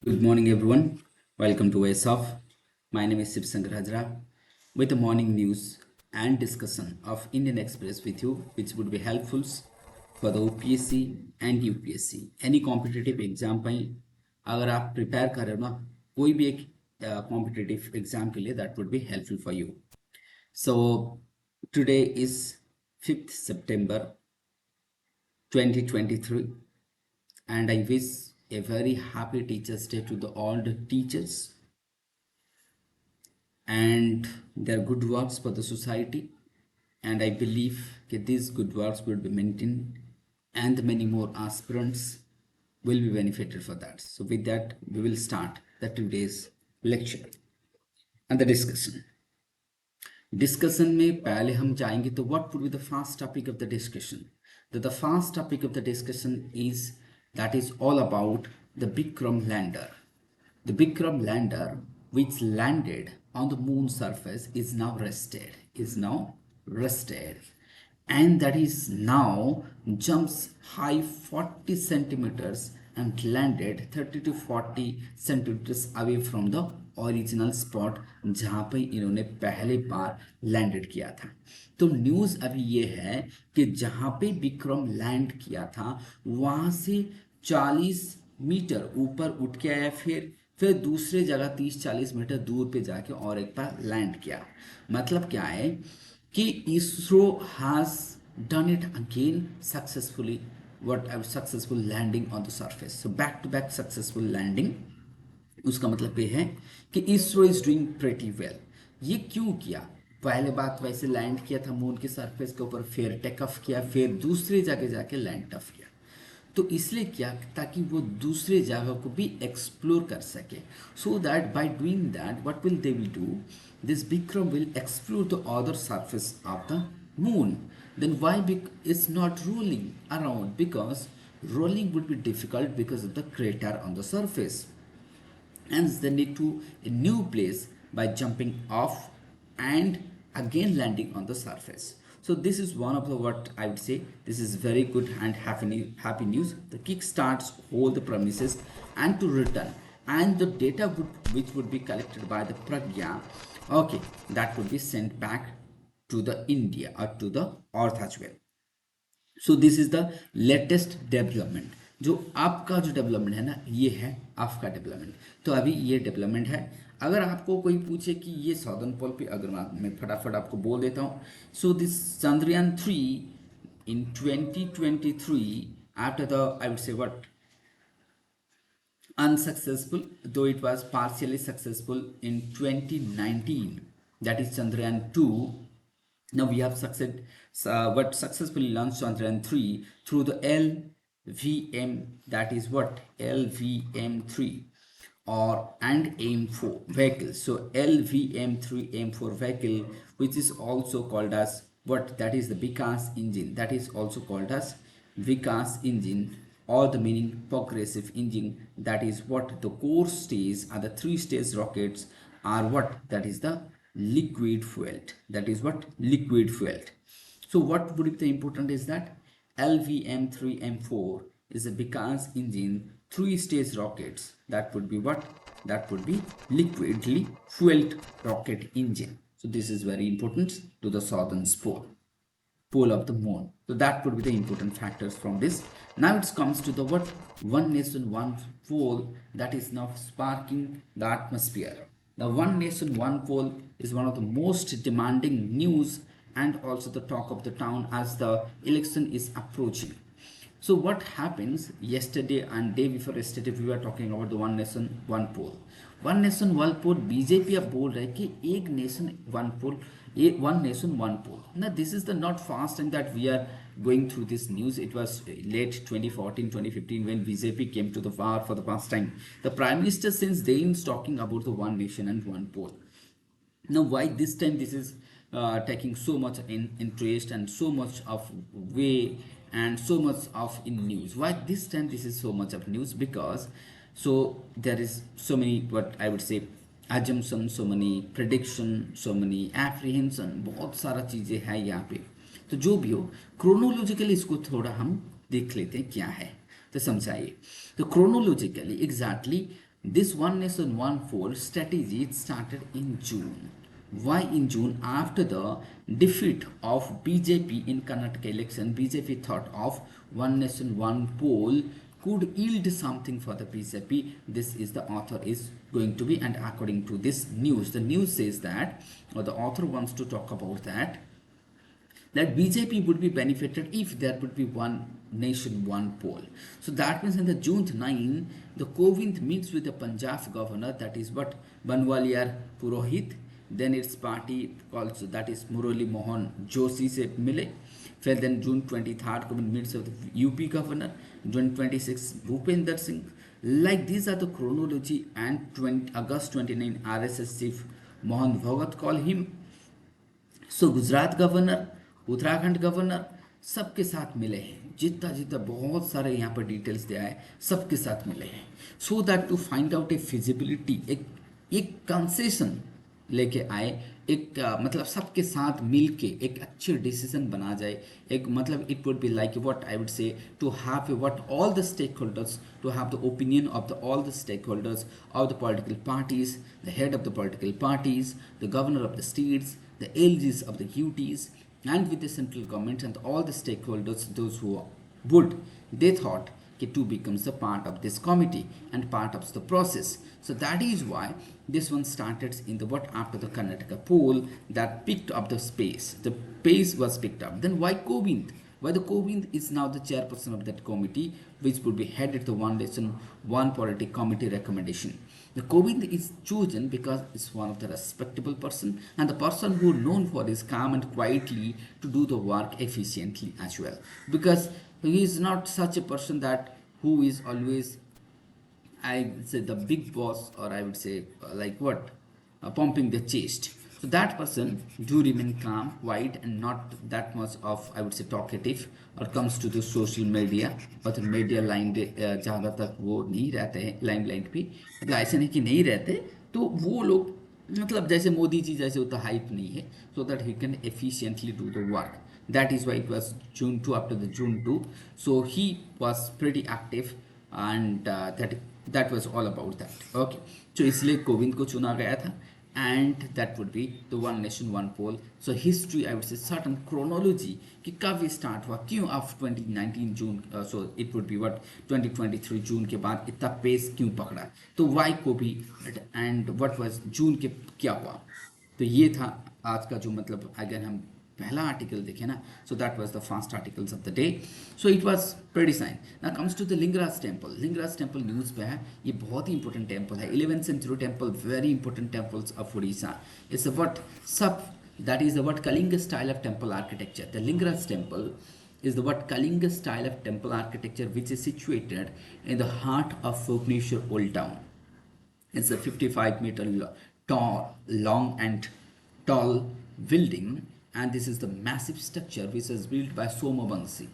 Good morning, everyone. Welcome to OASHUB. My name is Shiv Sankar Hajra with the morning news and discussion of Indian Express with you, which would be helpful for the OPSC and UPSC. Any competitive exam पे अगर आप prepare कर रहे हो ना कोई भी एक competitive exam के लिए that would be helpful for you. So today is 5th September 2023 and I wish a very happy Teachers Day to all the teachers and their good works for the society. And I believe that these good works will be maintained and many more aspirants will be benefited for that. So with that, we will start the today's lecture and the discussion. Discussion में पहले हम जाएंगे तो what would be the first topic of the discussion? The first topic of the discussion is that is all about the Vikram lander. The Vikram lander which landed on the moon surface is now rested, and that is now jumps high 40 centimeters and landed 30 to 40 centimeters away from the original spot जहाँ पे इन्होंने पहले बार landed किया था। तो news अभी ये है कि जहाँ पे विक्रम लैंड किया था वहाँ से 40 मीटर ऊपर उठ के आया, फिर दूसरे जगह 30-40 मीटर दूर पे जाके और एक बार लैंड किया। मतलब क्या है कि ISRO has done it again successfully, successful landing on the surface. So back to back successful landing, उसका मतलब ये है कि ISRO is doing pretty well. ये क्यों किया? पहले बात वैसे लैंड किया था मून के सरफेस के ऊपर, फिर टेक ऑफ किया, फिर दूसरी जगह जाके लैंड ऑफ किया। तो इसलिए किया ताकि वो दूसरे जगह को भी एक्सप्लोर कर सके। So that by doing that what will they will do, this Vikram will explore the other surface of the moon. Then why it's not rolling around? Because rolling would be difficult because of the crater on the surface. Hence they need to a new place by jumping off and again landing on the surface. So this is one of the, what I would say, this is very good and happy news. The kick starts all the premises and to return, and the data which would be collected by the Pragya, okay, that would be sent back to the India or to the earth as well. So this is the latest development. जो आपका जो development है ना, ये है आपका development. तो अभी ये डेवलपमेंट है। अगर आपको कोई पूछे कि ये साउदर्न पोल पे, अगर मैं फटाफट आपको बोल देता हूँ। So this Chandrayaan 3 in 2023 after the I would से what unsuccessful, though it was partially successful in 2019, that is Chandrayaan 2. Now we have successfully launched Chandrayaan 3 through the LVM, that is what LVM3 and AIM-4 vehicle. So LVM3 AIM-4 vehicle, which is also called as what, that is the Vikas engine, that is also called as Vikas engine, or the meaning progressive engine. That is what the core stage are the 3-stage rockets are what, that is the liquid fueled, that is what liquid fueled. So what would be the important is that LVM3 M4 is a Vikas engine 3-stage rockets, that would be what, that would be liquidly fueled rocket engine. So this is very important to the southern pole of the moon. So that would be the important factors from this. Now it comes to the what, one nation one pole, that is now sparking the atmosphere. The one nation one pole is one of the most demanding news and also the talk of the town as the election is approaching. So what happens yesterday and day before yesterday, we were talking about the one nation one poll. One nation one poll, BJP अब बोल रहे हैं कि एक nation one poll, one nation one poll. ना this is the not fast time that we are going through this news. It was late 2014 2015 when BJP came to the power for the first time. The prime minister since then is talking about the one nation and one poll. Now why this time this is taking so much in interest and so much of way and so much of in news? Why this time this is so much of news? Because so there is so many, what I would say, assumption, so many prediction, so many apprehension, बहुत सारा चीज़ें हैं यहाँ पे। तो जो भी हो, क्रोनोलॉजिकली इसको थोड़ा हम देख लेते हैं क्या है, तो समझाइए। तो chronologically exactly This one nation one poll strategy started in June. Why in June? After the defeat of BJP in Karnataka election, BJP thought of one nation one poll could yield something for the BJP. This is the author is going to be, and according to this news, the news says that, or the author wants to talk about that BJP would be benefited if there would be one nation, one poll. So that means in the June 9, the Kovind meets with the Punjab governor, that is what Banwaliar Purohit, then its party called, so that is Murali Mohan Joshi se mile. Then June 23rd, Kovind meets with the UP governor, June 26th, Bhupender Singh. Like these are the chronology, and August 29, RSS chief Mohan Bhagat call him. So Gujarat governor, Uttarakhand governor सबके साथ मिले हैं, जितना जितना बहुत सारे यहाँ पर डिटेल्स दिया है सबके साथ मिले हैं, so that to find out a feasibility, एक कंसेशन लेके आए, एक मतलब सबके साथ मिलके एक अच्छे डिसीजन बना जाए, एक मतलब it would be like what I would say to have what all the stakeholders, to have the opinion of the all the stakeholders of the political parties, the head of the political parties, the governor of the states, the LGs of the UTs, and with the central government and all the stakeholders, those who would, they thought to becomes a part of this committee and part of the process. So that is why this one started in the what after the Karnataka poll that picked up the space. The pace was picked up. Then why Kovind? Why the Kovind is now the chairperson of that committee, which would be headed the one nation, one polity committee recommendation. The Kovind is chosen because it's one of the respectable person and the person who known for his calm and quietly to do the work efficiently as well. Because he is not such a person that who is always, I would say, the big boss, or I would say like what, pumping the chest. So that person do remain calm, quiet, and not that much of, I would say, talkative, or comes to the social media, और media line ज़्यादा तक वो नहीं रहते हैं limelight पे, मतलब ऐसे नहीं कि नहीं रहते, तो वो लोग मतलब जैसे मोदी जी जैसे उतना हाइप नहीं है, so that he can efficiently do the work. That is why it was June 2, after the June 2, so he was pretty active, and that was all about that. Okay, so इसलिए कोविंद को चुना गया था, and that would be the one nation one poll. So history, I would say, certain chronology कि कब ये start हुआ, क्यों of 2019 June, so it would be what 2023 जून के बाद इतना पेस क्यों पकड़ा, तो why को भी, and what was जून के क्या हुआ. तो ये था आज का जो मतलब अगर हम पहला आर्टिकल देखें ना, so that was the first articles of the day. So it was pretty fine. Now comes to the Lingaraj temple. Lingaraj temple news पे है, ये बहुत ही important temple है, 11th century temple, very important temples of Odisha. It's a what sub, that is the what Kalinga style of temple architecture. The Lingaraj temple is the what Kalinga style of temple architecture, which is situated in the heart of Bhubaneswar Old Town. It's a 55-meter tall, long and tall building, and this is the massive structure which was built by Somavanshi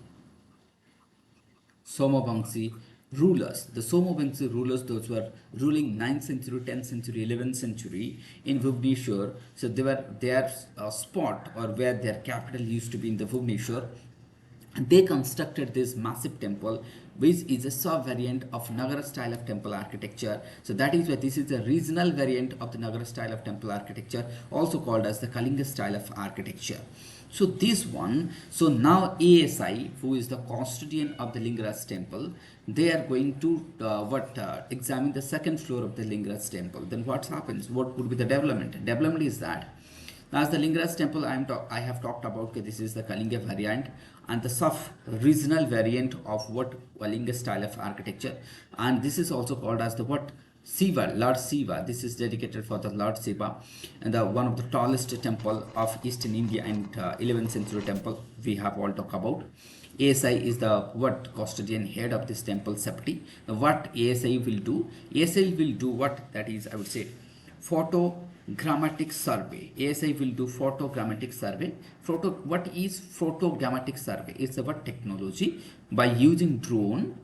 rulers. The Somavanshi rulers, those were ruling 9th century, 10th century, 11th century in Bhubaneswar. So they were their spot, or where their capital used to be in the Bhubaneswar, and they constructed this massive temple, which is a sub-variant of Nagara style of temple architecture. So that is why this is a regional variant of the Nagara style of temple architecture, also called as the Kalinga style of architecture. So this one, so now ASI, who is the custodian of the Lingaraj temple, they are going to examine the second floor of the Lingaraj temple. Then what happens? What would be the development? Development is that, as the Lingaraj temple, I have talked about, okay, this is the Kalinga variant and the sub-regional variant of what Kalinga style of architecture, and this is also called as the what Shiva, Lord Shiva. This is dedicated for the Lord Shiva, and the one of the tallest temple of Eastern India and 11th century temple we have all talked about. ASI is the what custodian head of this temple Septi. What ASI will do? ASI will do what, that is, I would say, photogrammatic survey. ASI will do photogrammatic survey. What is photogrammatic survey? It's about technology by using drone.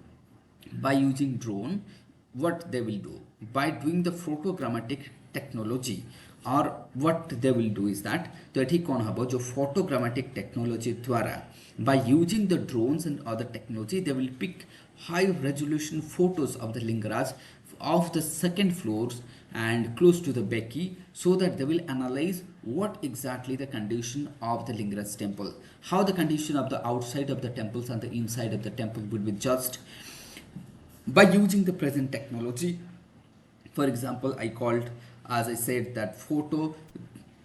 What they will do by doing the photogrammatic technology, or what they will do is that ठीक कौन हबो जो photogrammatic technology द्वारा, by using the drones and other technology, they will pick high resolution photos of the Lingaraj of the second floors and close to the Becky, so that they will analyze what exactly the condition of the Lingaras temple, how the condition of the outside of the temples and the inside of the temple would be judged by using the present technology. For example, I called, as I said, that photo,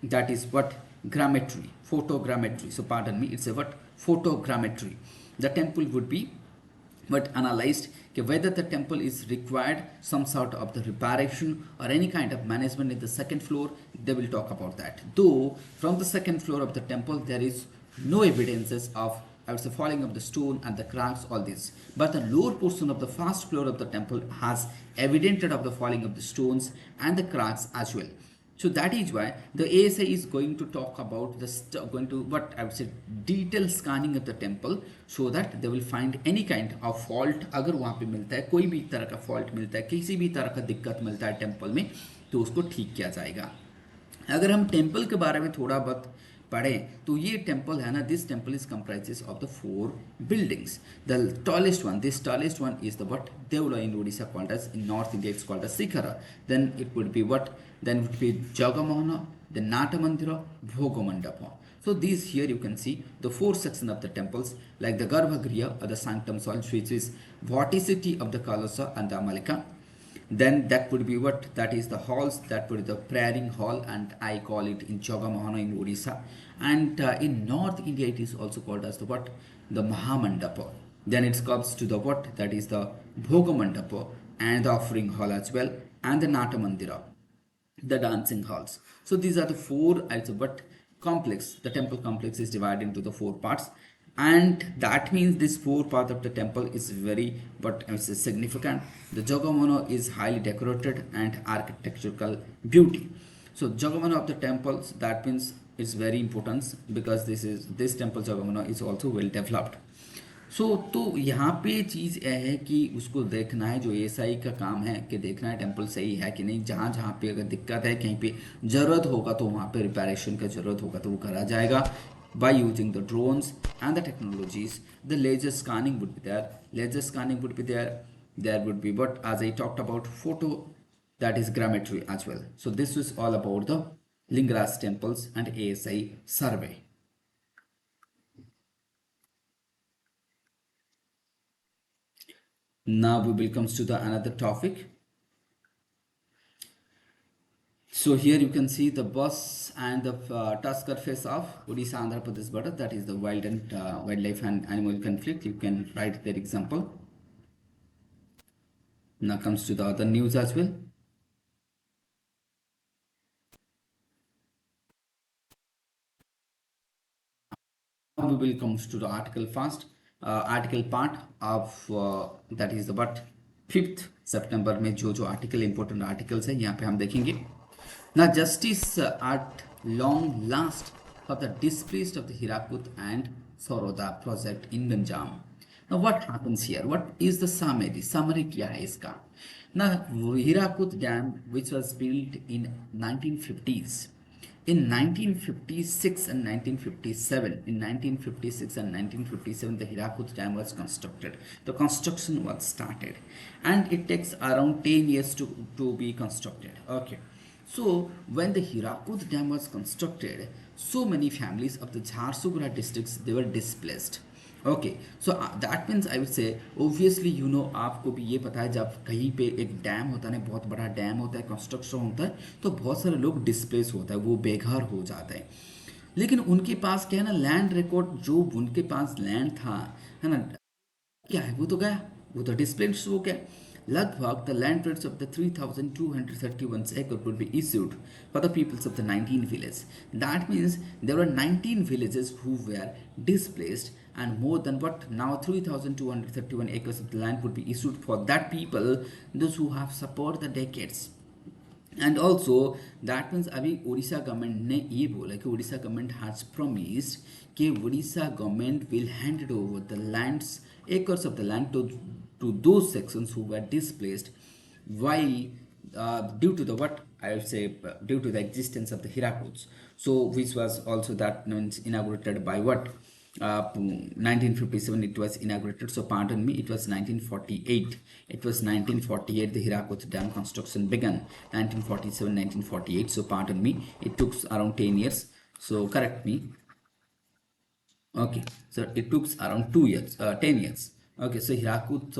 that is what grammetry, photogrammetry. So pardon me, it's a what photogrammetry. The temple would be but analyzed whether the temple is required some sort of the reparation or any kind of management in the second floor. They will talk about that. Though from the second floor of the temple there is no evidences of, I would say, falling of the stone and the cracks, all this. But the lower portion of the first floor of the temple has evidented of the falling of the stones and the cracks as well. So that is why the ASI is going to talk about going to what I would say detailed scanning of the temple, so that they will find any kind of fault. अगर वहाँ पे मिलता है कोई भी तरह का fault मिलता है, किसी भी तरह का दिक्कत मिलता है टेम्पल में, तो उसको ठीक किया जाएगा. अगर हम टेम्पल के बारे में थोड़ा बहुत पढ़ें तो ये टेम्पल है ना, this temple is comprises of the 4 buildings. The tallest one, this tallest one is the what देवला in Odisha called as, in North India it's called as Sikhara. Then it would be what, then it would be Jagamohana, the Natamandira, Bhogamandapa. So these here you can see the 4 sections of the temples, like the Garbhagriha or the sanctum soil, which is vorticity of the Kalasa and the Amalika. Then that would be what, that is the halls, that would be the praying hall, and I call it in Jagamohana in Odisha. And in North India it is also called as the what, the Mahamandapa. Then it comes to the what, that is the Bhogamandapa and the offering hall as well, and the Natamandira, the dancing halls. So these are the 4, also, but complex, the temple complex is divided into the 4 parts, and that means this 4 part of the temple is very, but I say, significant. The Jagamono is highly decorated and architectural beauty. So Jagamono of the temples, that means it's very important, because this temple Jagamono is also well developed. सो तो यहाँ पे चीज़ यह है कि उसको देखना है, जो एएसआई का काम है कि देखना है टेम्पल सही है कि नहीं. जहाँ जहाँ पे अगर दिक्कत है, कहीं पे ज़रूरत होगा तो वहाँ पे रिपेरेशन का ज़रूरत होगा तो वो करा जाएगा by using the drones and the technologies. The laser scanning would be there. Laser scanning would be there. There would be what, as I talked about, photo, that is grammetry as well. So this is all about the Lingaras temples and ASI survey. Now we will come to the another topic. So here you can see the bus and the Tusker face of Odisha Andhra Pradesh border, that is the wildlife and animal conflict. You can write their example. Now comes to the other news as well. Now we will come to the article first. Article part of that is the but 5th September में जो article important articles है यहाँ पे हम देखेंगे. Now justice at long last for the displaced of the Hirakut and Saroda project in Ganjam. Now what happens here? What is the summary? Summary क्या है इसका? Now Hirakut Dam, which was built in 1950s. In 1956 and 1957, the Hirakut Dam was constructed. The construction was started, and it takes around 10 years to be constructed. Okay. So when the Hirakut Dam was constructed, so many families of the Jharsuguda districts, they were displaced. Okay, so that means I would say, obviously you know, आपको भी ये पता है जब कहीं पे एक dam होता है ना, बहुत बड़ा डैम होता है, कंस्ट्रक्शन होता है, तो बहुत सारे लोग डिस्प्लेस होता है, वो बेघर हो जाते हैं. लेकिन उनके पास क्या है ना, लैंड रिकॉर्ड, जो उनके पास लैंड था, है ना, क्या है, वो तो गया, वो तो डिस्प्लेस हो गया. Lagvag, the land rates of the 3,231 acre would be issued for the peoples of the 19 villages. That means there were 19 villages who were displaced, and more than what, now 3,231 acres of the land would be issued for that people, those who have suffered the decades. And also that means अभी Orissa government ने ये बोला कि Orissa government has promised कि Orissa government will hand it over the lands, acres of the land to those sections who were displaced while due to the what I would say due to the existence of the Hirakuts. So which was also that means inaugurated by what 1957 it was inaugurated, so pardon me, it was 1948. It was 1948 the Hirakud Dam construction began. 1947, 1948, so pardon me, it took around 10 years, so correct me. Okay, so it took around 2 years, 10 years. Okay, so Hirakud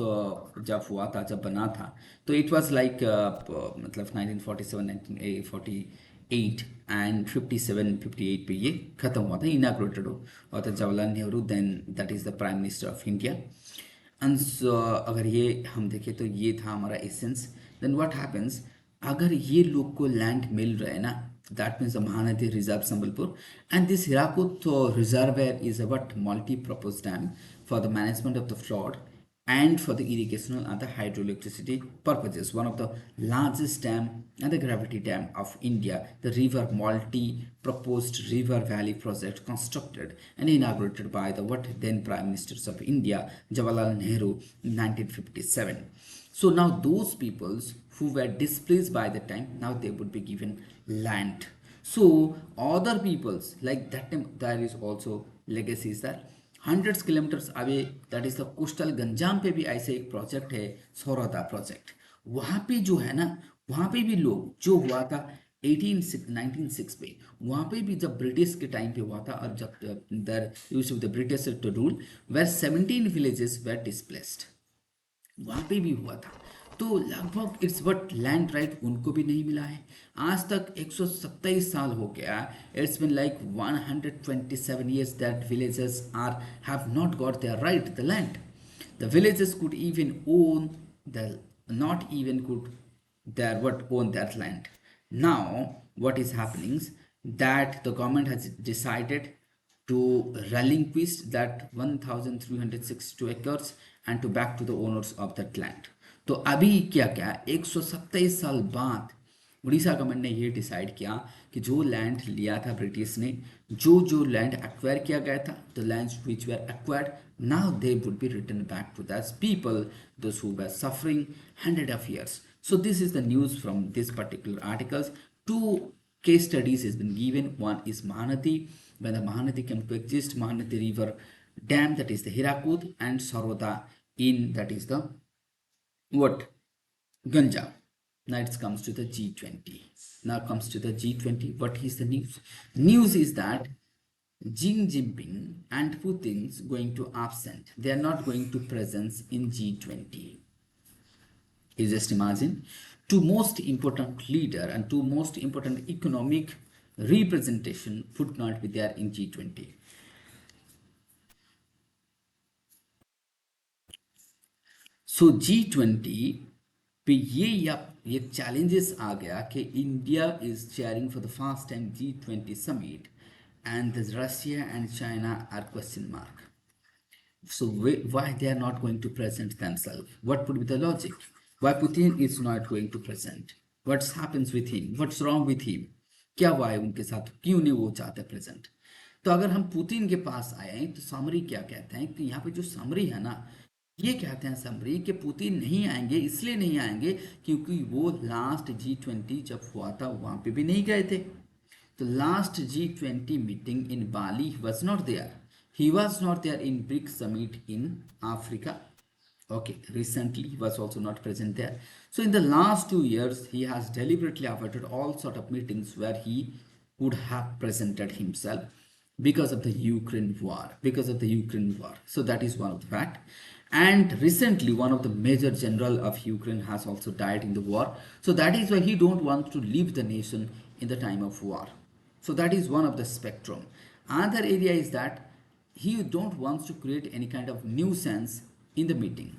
जब हुआ था, जब बना था, तो it was like मतलब 1947, 1948 and 57, 58 पे ये खत्म हुआ था, inaugurated हुआ था Jawaharlal Nehru, then that is the Prime Minister of India. And so, अगर ये हम देखें तो ये था हमारा एसेंस. देन व्हाट हैपेंस, अगर ये लोग को लैंड मिल रहा है ना, that means the Mahanadi Reserve Sambalpur, and this Hirakud reservoir is a what multi-purpose dam for the management of the flood and for the irrigational and the hydroelectricity purposes. One of the largest dam and the gravity dam of India, the river multi-proposed river valley project constructed and inaugurated by the what then Prime Ministers of India, Jawaharlal Nehru in 1957. So now those peoples who were displaced by the time, now they would be given land. So other peoples like that time, there is also legacies that hundreds kilometers away, that is the coastal Ganjam पे भी ऐसे एक project है, सौरदा project. वहाँ पे जो है ना, वहाँ पे भी लोग जो हुआ था 1906 पे, वहाँ पे भी जब ब्रिटिश के टाइम पे हुआ था, और जब there use of the British to rule, where 17 villages were displaced, वहाँ पे भी हुआ था. तो लगभग इट्स वट लैंड राइट उनको भी नहीं मिला है. आज तक 127 साल हो गया. It's been like 127 years that villagers are have not got their right the land. The villagers could even own the, not even could their what own that land. Now what is happening is that the government has decided to relinquish that 1362 acres and to back to the owners of that land. तो अभी क्या क्या 127 साल बाद Orissa government ने ये decide किया कि जो लैंड लिया था ब्रिटिश ने, जो लैंड एक्वायर किया गया था, the lands which were acquired, now they would be return back to that people those who were suffering hundred of years. So this is the news from this particular articles. Two case studies has been given. One is Mahanadi, when the Mahanadi came to exist, Mahanadi river dam, that is the Hirakud, and Saroda in, that is the what Ganja. Now it comes to the G20. Now comes to the G20. What is the news? News is that Xi Jinping and Putin's going to absent. They are not going to presence in G20. You just imagine, two most important leader and two most important economic representation would not be there in G20. So G20 पे ये challenges आ गया कि India is cheering for the first time G20 summit and Russia and China are question mark. So why they are not going to present themselves? What would be the logic? Why Putin is not going to present? What happens with him? What's wrong with him? क्या हुआ है उनके साथ? क्यों नहीं वो चाहते present? तो अगर हम पुतिन के पास आए तो समरी क्या कहते हैं कि यहाँ पे जो समरी है ना, ये कहते हैं समरी कि पुतिन नहीं आएंगे, इसलिए नहीं आएंगे क्योंकि वो लास्ट G20 जब हुआ था वहां पे भी नहीं गए थे. तो last G20 meeting in Bali he was not there. He was not there in BRICS summit in Africa. Okay, recently he was also not present there. So in the last 2 years, he has deliberately avoided all sort of meetings where he would have presented himself because of the Ukraine war. So that is one of the fact. And recently, one of the major general of Ukraine has also died in the war. So that is why he don't want to leave the nation in the time of war. So that is one of the spectrum. Another area is that he don't want to create any kind of nuisance in the meeting.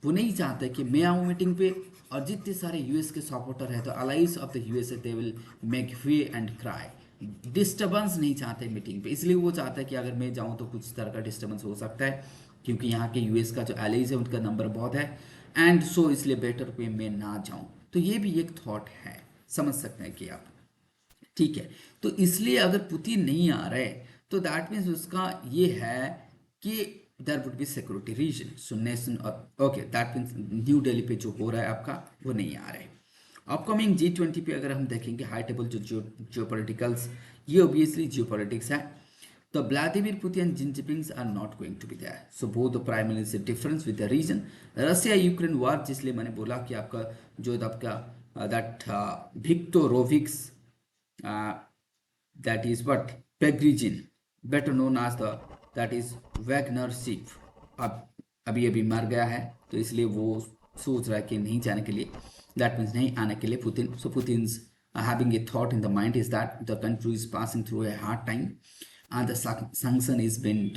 वो नहीं चाहते कि मैं आऊँ meeting पे और जितने सारे यूएस के सपोर्टर है तो allies of the USA they will make way and cry. Disturbance नहीं चाहते मीटिंग पे, इसलिए वो चाहता है कि अगर मैं जाऊँ तो कुछ तरह का डिस्टर्बेंस हो सकता है क्योंकि यहाँ के यूएस का जो एलाइज है उनका नंबर बहुत है एंड सो इसलिए बेटर पे मैं ना जाऊँ. तो ये भी एक थॉट है, समझ सकते हैं कि आप. ठीक है, तो इसलिए अगर पुतिन नहीं आ रहे तो दैट मीन्स उसका ये है कि there would be security reason. So nation और okay that means new Delhi पे जो हो रहा है आपका वो नहीं आ रहे. अपकमिंग G20 पे अगर हम देखेंगे हाई टेबल जो जियोपॉलिटिकल्स, ये ऑब्वियसली जियोपॉलिटिक्स है. The Vladimir Putin and Xi Jinping are not going to be there. So both the primarily is a difference with the region. Russia Ukraine war, जिसलिए मैंने बोला कि आपका जो आपका that Viktorovics that is what Pegrigen, better known as the that is Wagner ship, अब अभी अभी मर गया है, तो इसलिए वो सोच रहा है कि नहीं जाने के लिए, that means नहीं आने के लिए Putin. So Putin's having a thought in the mind is that the country is passing through a hard time, and the sanction is been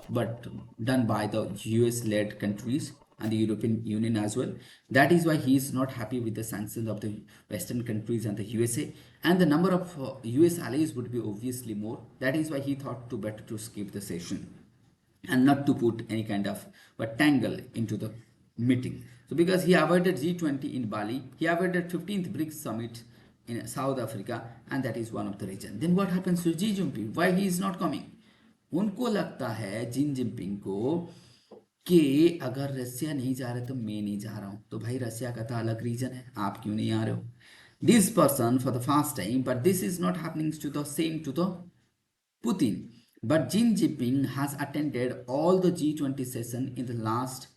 but done by the US-led countries and the European Union as well. That is why he is not happy with the sanctions of the Western countries and the USA, and the number of US allies would be obviously more. That is why he thought to better to skip the session and not to put any kind of tangle into the meeting. So because he avoided G20 in Bali, he avoided 15th BRICS summit in South Africa, and that is one of the reason. Then what happens to Xi Jinping? Why he is not coming? उनको लगता है Xi Jinping को कि अगर रसिया नहीं जा रहे तो मैं नहीं जा रहा हूँ, तो भाई रसिया का तो अलग रीजन है, आप क्यों नहीं आ रहे हो? This person for the first time, but this is not happening to the same to the Putin. But Xi Jinping has attended all the G20 session in the last,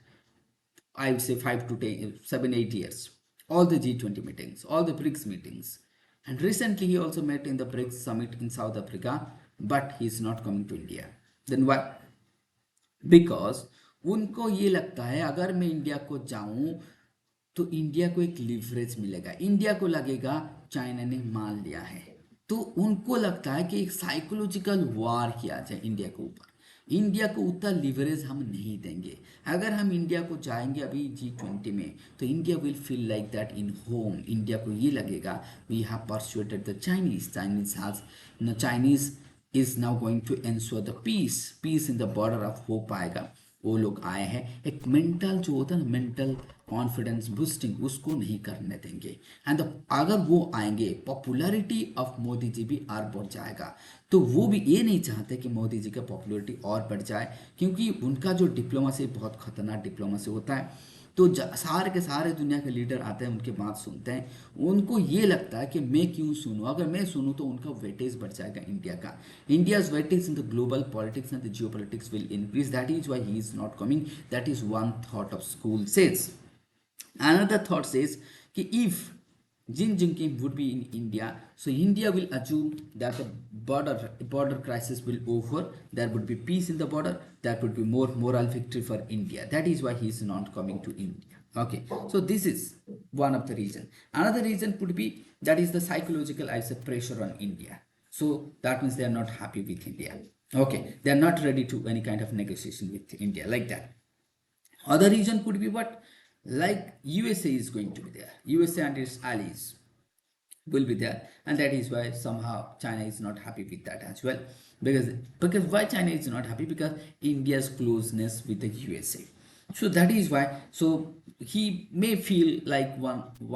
I would say 5 to 10, 7, 8 years. All the G20 meetings, all the BRICS meetings. And recently he also met in the BRICS summit in South Africa, but he is not coming to India. Then why? Because उनको ये लगता है अगर मैं India को जाऊं तो India को एक लिवरेज मिलेगा, इंडिया को लगेगा चाइना ने मान लिया है, तो उनको लगता है कि एक साइकोलॉजिकल वॉर किया जाए इंडिया के ऊपर. इंडिया को उतना लिवरेज हम नहीं देंगे. अगर हम इंडिया को जाएंगे अभी G20 में, तो India will feel like that in home. India को ये लगेगा we have persuaded the Chinese is now going to ensure the peace in the border of hope आएगा. वो लोग आए हैं, एक मेंटल जो होता है ना, मेंटल कॉन्फिडेंस बूस्टिंग, उसको नहीं करने देंगे. एंड अगर वो आएंगे, पॉपुलैरिटी ऑफ मोदी जी भी और बढ़ जाएगा. तो वो भी ये नहीं चाहते कि मोदी जी का पॉपुलैरिटी और बढ़ जाए, क्योंकि उनका जो डिप्लोमेसी बहुत खतरनाक डिप्लोमेसी होता है. तो सारे के सारे दुनिया के लीडर आते हैं, उनके बात सुनते हैं. उनको ये लगता है कि मैं क्यों सुनूं, अगर मैं सुनूं तो उनका वेटेज बढ़ जाएगा इंडिया का. India's weightage in the global politics and the Jio politics will increase. That is why he is not coming. That is one thought of school says. Another thought says कि if Xi Jinping would be in India, so India will assume that the border crisis will over. There would be peace in the border. That would be more moral victory for India. That is why he is not coming to India. Okay, so this is one of the reason. Another reason could be that is the psychological pressure on India. So that means they are not happy with India. Okay, they are not ready to any kind of negotiation with India like that. Other reason could be what? Like USA is going to be there. USA and its allies will be there, and that is why somehow China is not happy with that as well. Because why China is not happy? Because India's closeness with the USA. So that is why. So he may feel like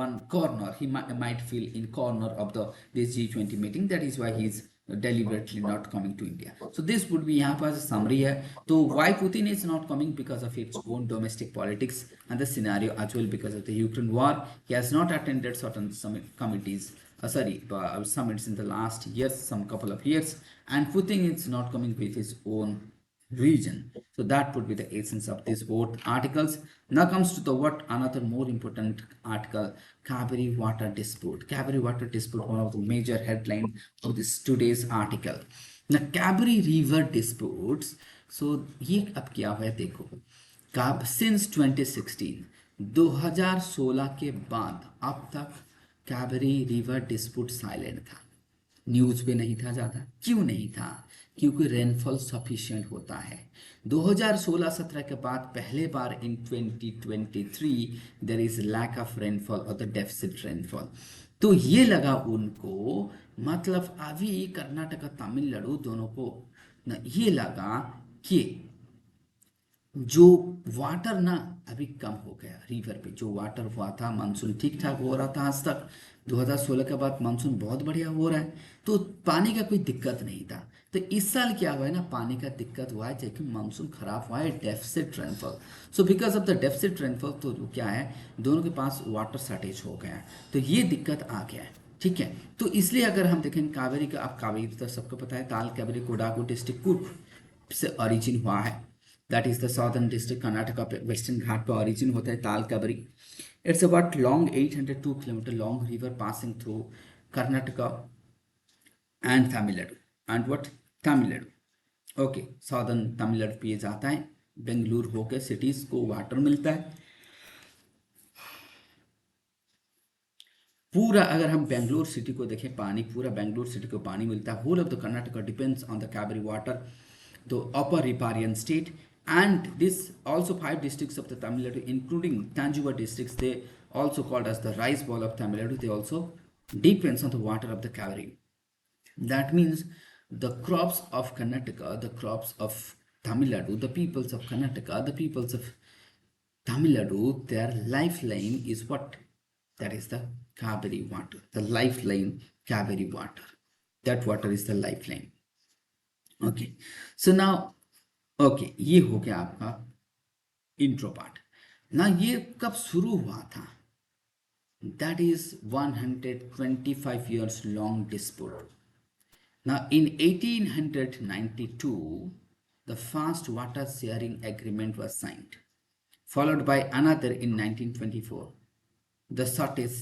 one corner. He might feel in corner of this G20 meeting. That is why he is deliberately not coming to India. So this would be यहाँ पर summary है. तो why Putin is not coming? Because of its own domestic politics and the scenario as well, because of the Ukraine war. He has not attended certain summits in the last years, some couple of years, and Putin is not coming with his own region. So that would be the essence of these both articles. Now comes to the another more important article, Kaveri water dispute. Kaveri water dispute, one of the major headlines of this today's article. Now Kaveri river disputes. So ये अब क्या हुआ है देखो. Since 2016, 2016 के बाद अब तक Kaveri river dispute साइलेंट था. न्यूज़ पे नहीं था ज़्यादा. क्यों नहीं था? क्योंकि रेनफॉल सफिशिएंट होता है. 2016-17 के बाद पहले बार in 2023 there is lack of rainfall और द डेफिसिट रेनफॉल. तो ये लगा उनको, मतलब अभी कर्नाटक तमिलनाडु दोनों को ना ये लगा कि जो वाटर ना अभी कम हो गया रिवर पे. जो वाटर हुआ था, मानसून ठीक ठाक हो रहा था आज तक. 2016 के बाद मानसून बहुत बढ़िया हो रहा है, तो पानी का कोई दिक्कत नहीं था. तो इस साल क्या हुआ है ना, पानी का दिक्कत हुआ है क्योंकि मानसून खराब हुआ है, deficit rainfall. So because of the deficit rainfall तो क्या है, दोनों के पास वाटर शॉर्टेज हो गया है, तो ये दिक्कत आ गया है. ठीक है। तो इसलिए अगर हम देखें कावेरी का, आप कावेरी तो सबको पता है, ताल कावेरी कोडागु डिस्ट्रिक्ट कुर्ग से ओरिजिन हुआ है। That is the southern district Karnataka पे, वेस्टर्न घाट पे ओरिजिन होता है ताल Kaveri. It's about long 802 kilometre long river passing through Karnataka and Tamil Nadu and what Tamil Nadu. Okay, southern Tamil Nadu पे जाता है, बेंगलुरु होकर सिटीज को वाटर मिलता है। पूरा अगर हम बेंगलोर सिटी को देखें, पानी पूरा बेंगलोर सिटी को पानी मिलता है। Whole of the Karnataka depends on the Kaveri water, the upper riparian state and this also 5 districts of the Tamil Nadu including Tanjore districts, they also called as the rice bowl of Tamil Nadu, they also depends on the water of the Kaveri. That means the crops of Karnataka, the crops of Tamil Nadu, the peoples of Karnataka, the peoples of Tamil Nadu, their lifeline is what? That is the Kaveri water. The lifeline, Kaveri water. That water is the lifeline. Okay. So now, okay, ये हो गया आपका intro part ना। ये कब शुरू हुआ था? That is 125 years long dispute. Now in 1892 the first water sharing agreement was signed, followed by another in 1924, the shortage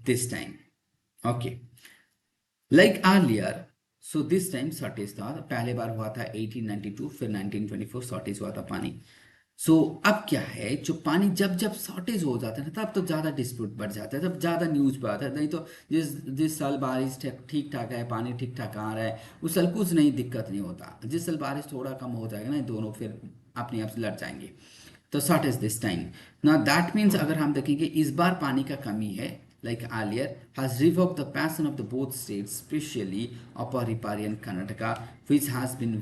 this time. Okay, like earlier, so this time shortage था, पहले बार हुआ था 1892, फिर 1924 शॉर्टेज हुआ था पानी। सो अब क्या है, जो पानी जब जब शॉर्टेज हो जाता है ना, तब तो ज़्यादा डिस्प्यूट बढ़ जाता है, तब ज़्यादा न्यूज़ पे आता है। नहीं तो जिस जिस साल बारिश ठीक ठाक है, पानी ठीक ठाक आ रहा है, उस साल कुछ नहीं दिक्कत नहीं होता। जिस साल बारिश थोड़ा कम हो जाएगा ना, दोनों फिर अपने आप से लड़ जाएंगे। तो शॉर्टेज दिस टाइम ना, दैट मीन्स अगर हम देखेंगे इस बार पानी का कमी है, like earlier, has revoked the passion of the both states, especially Upper Riparian Karnataka, which has been,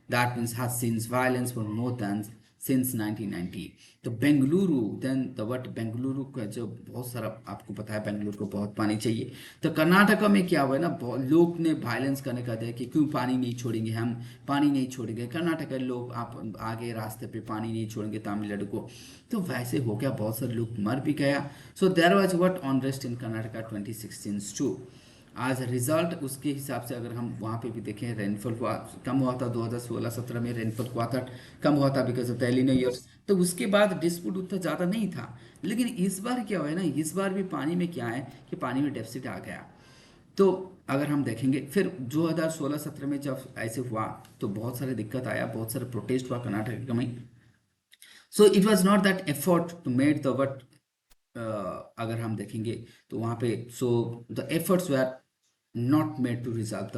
that means has seen violence for more than since 1990. तो Bengaluru then the what, Bengaluru का जो बहुत सारा आपको पता है, बेंगलुरु को बहुत पानी चाहिए। तो कर्नाटका में क्या हुआ है ना, लोग ने वायलेंस करने का दिया कि क्यों पानी नहीं छोड़ेंगे, हम पानी नहीं छोड़ेंगे, कर्नाटक के लोग आप आगे रास्ते पे पानी नहीं छोड़ेंगे तमिलनाडु को। तो वैसे हो गया, बहुत सारे लोग मर भी गया। So there was what unrest in Karnataka 2016 too. आज रिजल्ट उसके हिसाब से अगर हम वहाँ पे भी देखें, रेनफॉल कम हुआ था 2016-17 में, रेनफॉल हुआ था कम हुआ था बिकॉज ऑफ द एलिनो ईयर्स। तो उसके बाद डिस्प्यूट उतना ज़्यादा नहीं था। लेकिन इस बार क्या हुआ है ना, इस बार भी पानी में क्या है कि पानी में डेफिसिट आ गया। तो अगर हम देखेंगे फिर 2016-17 में जब ऐसे हुआ तो बहुत सारे दिक्कत आया, बहुत सारे प्रोटेस्ट हुआ कर्नाटक में। So it was not that effort to made the what, अगर हम देखेंगे तो वहाँ पे, so the efforts were not made to resolve the,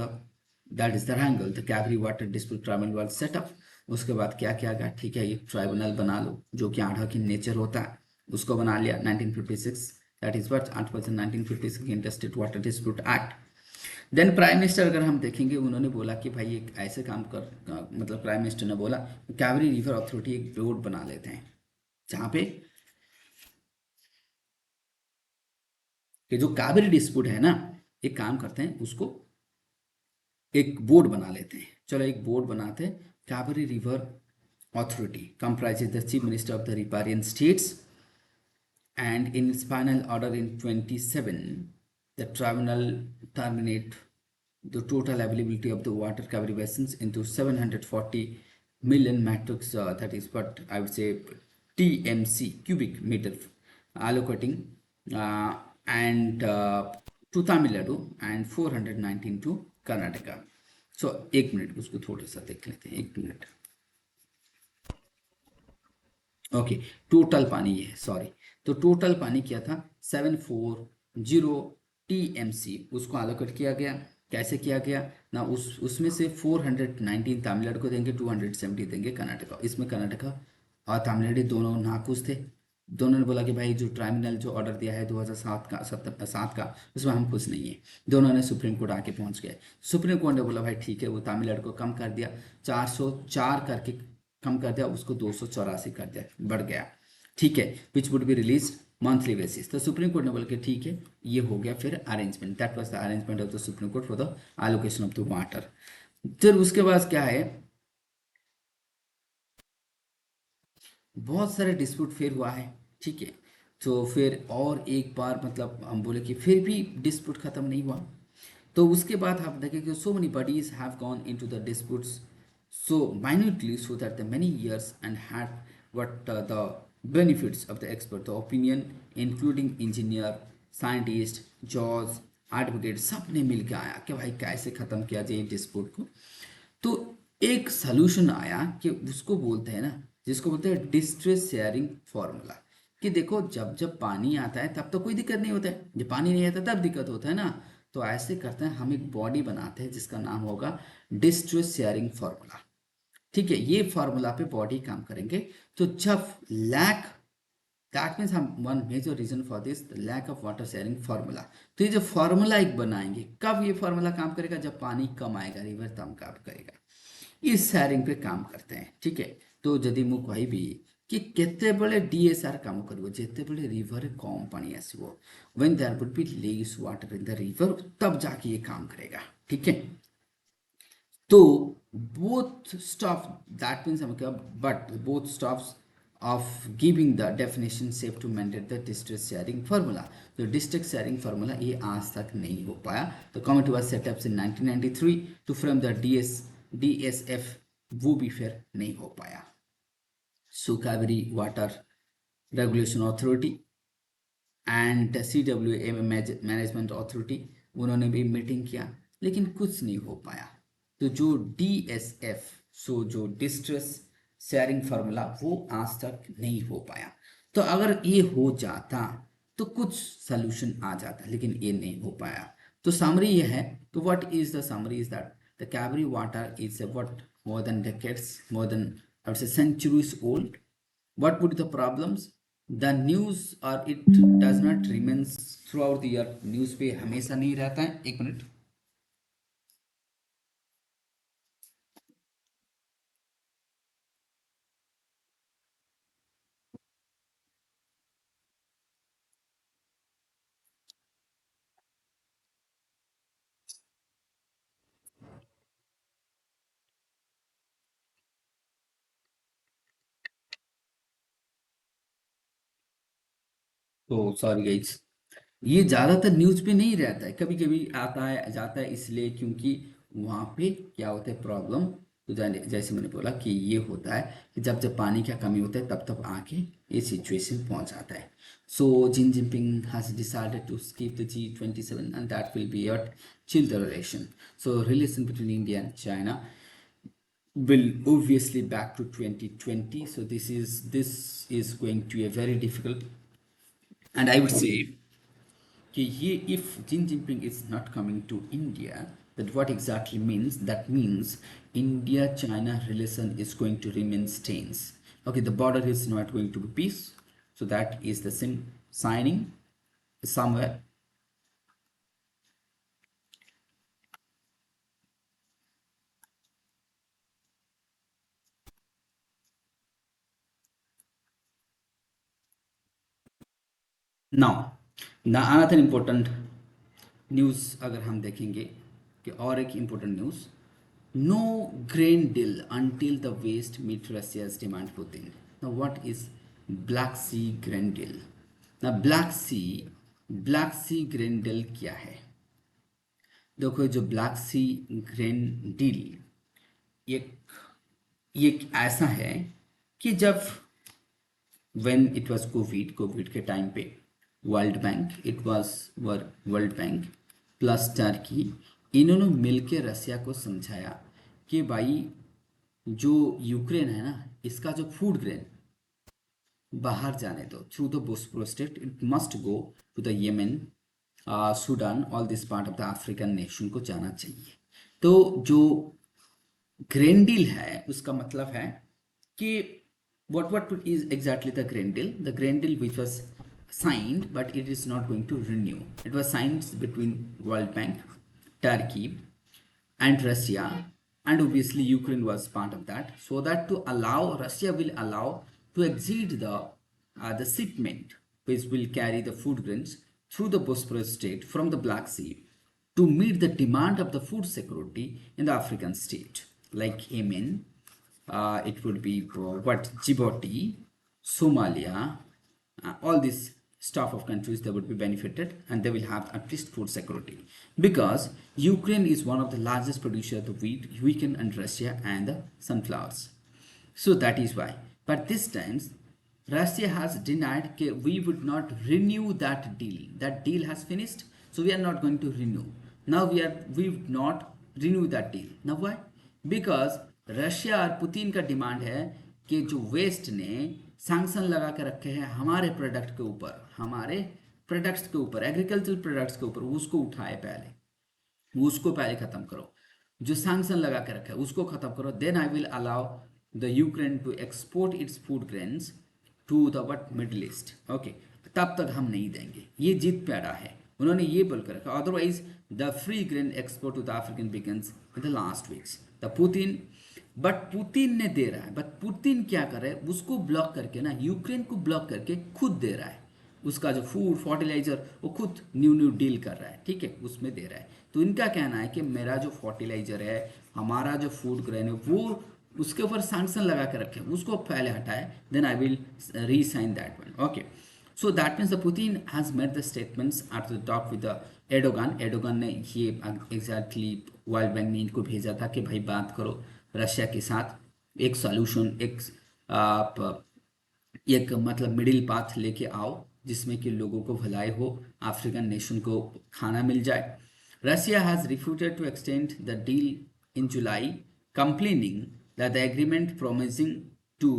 that is the wrangle, the Cauvery water dispute tribunal was set up. उसके बाद क्या किया गया, ठीक है ये ट्राइब्यूनल बना लो, जो कि आढ़ा की नेचर होता है उसको बना लिया 1956, that is what 8% 1956 interstate water dispute act. Then prime minister अगर हम देखेंगे, उन्होंने बोला कि भाई एक ऐसे काम कर, मतलब प्राइम मिनिस्टर ने बोला कावेरी रिवर अथॉरिटी एक बोर्ड बना लेते हैं, जहाँ पे कि जो कावेरी डिस्प्यूट है ना, एक काम करते हैं उसको एक बोर्ड बना लेते हैं। चलो एक बोर्ड बनाते हैं, Kaveri river authority comprises the chief minister of the riparian states, and in its final order in 27 the tribunal terminate the total availability of the water Kaveri basins into 740 million metric, that is what I would say TMC cubic meter, allocating and to Tamil Nadu and 419 to Karnataka. So एक minute उसको थोड़ा सा देख लेते हैं, एक minute. Okay, total पानी ये है, सॉरी। तो टोटल पानी क्या था 740 TMC, उसको एलोकेट किया गया। कैसे किया गया ना, उसमें से 419 तमिलनाडु को देंगे, 270 देंगे कर्नाटका। इसमें कर्नाटका और तमिलनाडु दोनों नाखुश थे। दोनों ने बोला कि भाई जो ट्राइब्यूनल जो ऑर्डर दिया है 2007 का 7 का, उसमें हम खुश नहीं है। दोनों ने सुप्रीम कोर्ट आके पहुंच गए। सुप्रीम कोर्ट ने बोला भाई ठीक है, वो तमिलनाडु को कम कर दिया, 404 करके कम कर दिया, उसको 284 कर दिया, बढ़ गया, ठीक है, which would be release monthly basis. तो सुप्रीम कोर्ट ने बोला कि ठीक है, ये हो गया फिर arrangement, that was the arrangement of the supreme court for the allocation of the water. फिर उसके बाद क्या है, बहुत सारे डिस्प्यूट फिर हुआ है, ठीक है। तो फिर और एक बार मतलब हम बोले कि फिर भी डिस्प्यूट ख़त्म नहीं हुआ। तो उसके बाद आप देखें कि so many bodies have gone into the disputes so minutely so that the many years and had what the benefits of the expert the opinion including engineer scientist judge advocate सब ने मिल के आया कि भाई कैसे ख़त्म किया जाए डिस्प्यूट को। तो एक सलूशन आया कि उसको बोलते हैं ना, जिसको बोलते हैं डिस्ट्रेस शेयरिंग फार्मूला। कि देखो जब जब पानी आता है तब तो कोई दिक्कत नहीं होता है, जब पानी नहीं आता तब दिक्कत होता है ना। तो ऐसे करते हैं, हम एक बॉडी बनाते हैं जिसका नाम होगा डिस्ट्रेस शेयरिंग फार्मूला। ठीक है, ये फार्मूला पे बॉडी काम करेंगे। तो जब लैक, दैट मीन्स हम one major reason for this the lack of water sharing formula. तो ये जो फार्मूला एक बनाएंगे, कब ये फार्मूला काम करेगा? जब पानी कम आएगा रिवर तब काम करेगा। इस शेयरिंग पे काम करते हैं। ठीक है, तो जदि ମୁଁ କହିବି कि କେତେବେଳେ DSR काम करिवो, ଯେତେବେଳେ रिवर कम पानी आसीबो, when there would be less water in the river, तब जाके ये काम करेगा। ठीक है, तो both stuff, that means हम क्या, but both stuffs of giving the definition shape to mandate the district sharing formula। तो district sharing formula ये आज तक नहीं हो पाया। तो committee was set up in 1993 to frame the DSF, वो भी फिर नहीं हो पाया। So Kaveri water regulation authority and CWA management authority, उन्होंने भी मीटिंग किया लेकिन कुछ नहीं हो पाया। तो जो DSF, सो जो डिस्ट्रेस शेयरिंग फार्मूला, वो आज तक नहीं हो पाया। तो अगर ये हो जाता तो कुछ सॉल्यूशन आ जाता, लेकिन ये नहीं हो पाया। तो समरी ये है, तो what is the summary is that the Kaveri water is what more than decades, more than I would say centuries old। what would be the problems? The news or it does not remains throughout the year, news पे हमेशा नहीं रहता है। एक minute, तो sorry guys, ये ज़्यादातर news पे नहीं रहता है, कभी कभी आता है जाता है, इसलिए क्योंकि वहाँ पे क्या होता है प्रॉब्लम। तो जैसे मैंने बोला कि ये होता है कि जब जब पानी का कमी होता है तब तब आके ये सिचुएशन पहुँच जाता है। So Jin Jinping has decided to skip the G27 and that will be at chill the relation। So relation between India and China will obviously back to 2020। so this is going to be a very difficult, and I would say कि ये if Xi Jinping is not coming to India, that what exactly means? That means India-China relation is going to remain tense. Okay, the border is not going to be peace. So that is the same signing somewhere. Now, the another important news अगर हम देखेंगे कि और एक important news, no grain deal until the West meet Russia's demand Putin. Now what is Black Sea grain deal? ना Black Sea grain deal क्या है? देखो जो ब्लैक सी ग्रेन डील एक एक ऐसा है कि जब when it was कोविड के टाइम पे world bank, it was world bank plus Turkey, इन्होंने मिलके रसिया को समझाया कि भाई जो यूक्रेन है ना, इसका जो फूड ग्रेन बाहर जाने दो through the Bosporus strait, it must go to the Yemen, Sudan, all this part of the African nation को जाना चाहिए। तो जो ग्रेन डील है उसका मतलब है कि what is exactly the grain deal? The grain deal which was signed but it is not going to renew. It was signed between World Bank, Turkey and Russia, and obviously Ukraine was part of that, so that to allow Russia will allow to exit the shipment which will carry the food grains through the Bosphorus Strait from the Black Sea to meet the demand of the food security in the African state like Yemen, it would be what Djibouti, Somalia, all these staff of countries, they would be benefited and they will have at least food security, because Ukraine is one of the largest producers of wheat, weakened and Russia and the sunflowers. So that is why. But this time Russia has denied that we would not renew that deal. That deal has finished, so we are not going to renew. Now we would not renew that deal. Now why? Because Russia और Putin का demand है कि जो waste ने sanction लगा के रखे हैं हमारे प्रोडक्ट के ऊपर, हमारे प्रोडक्ट्स के ऊपर, एग्रीकल्चरल प्रोडक्ट्स के ऊपर, उसको उठाए पहले, उसको पहले खत्म करो. जो सैंक्शन लगा के रखा है उसको खत्म करो. Then I will allow the Ukraine to export its food grains to the what Middle East. Okay, तब तक हम नहीं देंगे. ये जीत पे अड़ा है, उन्होंने ये बोलकर रखा. Otherwise the free grain export to the African begins in the last weeks. The Putin, but Putin ने दे रहा है, बट पुतिन क्या कर रहा है, उसको ब्लॉक करके ना, यूक्रेन को ब्लॉक करके खुद दे रहा है. उसका जो फूड फर्टिलाइजर वो खुद न्यू डील कर रहा है, ठीक है, उसमें दे रहा है. तो इनका कहना है कि मेरा जो फर्टिलाइजर है, हमारा जो फूड ग्रेन है, वो उसके ऊपर सैंक्शन लगा के रखे, उसको पहले हटाए, then I will resign that one. Okay, so that means the Putin has made the statements at the top with the Erdogan. Erdogan ने ये एग्जैक्टली वर्ल्ड बैंक ने इनको भेजा था कि भाई बात करो रशिया के साथ, एक सॉल्यूशन, एक मतलब मिडिल पाथ लेके आओ जिसमें कि लोगों को भलाई हो, अफ्रीकन नेशन को खाना मिल जाए. Russia has refuted to extend the deal in July, complaining that the agreement promising to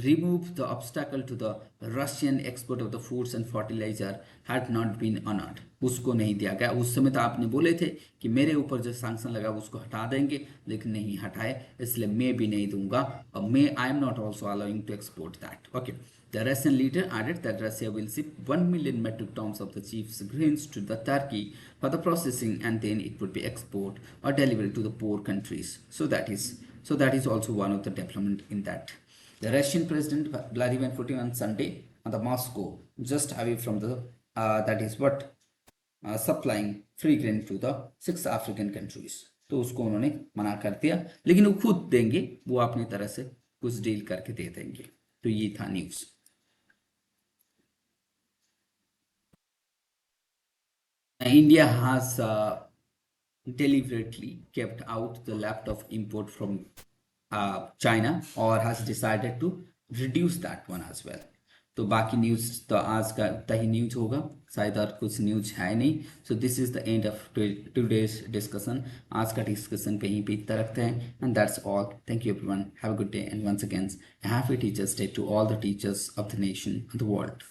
remove the obstacle to the Russian export of the foods and fertilizer had not been honored. उसको नहीं दिया गया. उस समय तो आपने बोले थे कि मेरे ऊपर जो सैंक्शन लगा उसको हटा देंगे, लेकिन नहीं हटाए, इसलिए मैं भी नहीं दूंगा, और मैं I am not also allowing to export that. Okay, the Russian leader added that Russia will ship 1 million metric tons of the cheap grains to the Turkey for the processing, and then it would be export or delivered to the poor countries. So that is also one of the development in that. The Russian President Vladimir Putin on Sunday on the Moscow, just away from the that is what supplying free grain to the 6 African countries. तो उसको उन्होंने मना कर दिया, लेकिन वो खुद देंगे, वो अपनी तरह से कुछ डील करके दे देंगे. तो ये था news. India has deliberately kept out the laptop import from China, or has decided to reduce that one as well. तो बाकी न्यूज़ तो आज का ही न्यूज़ होगा, शायद और कुछ न्यूज़ है नहीं. So this is the end of today's discussion. आज का डिस्कशन कहीं पे इतना रखते हैं, and that's all. Thank you everyone, have a good day, and once again happy teachers day to all the teachers of the nation and the world.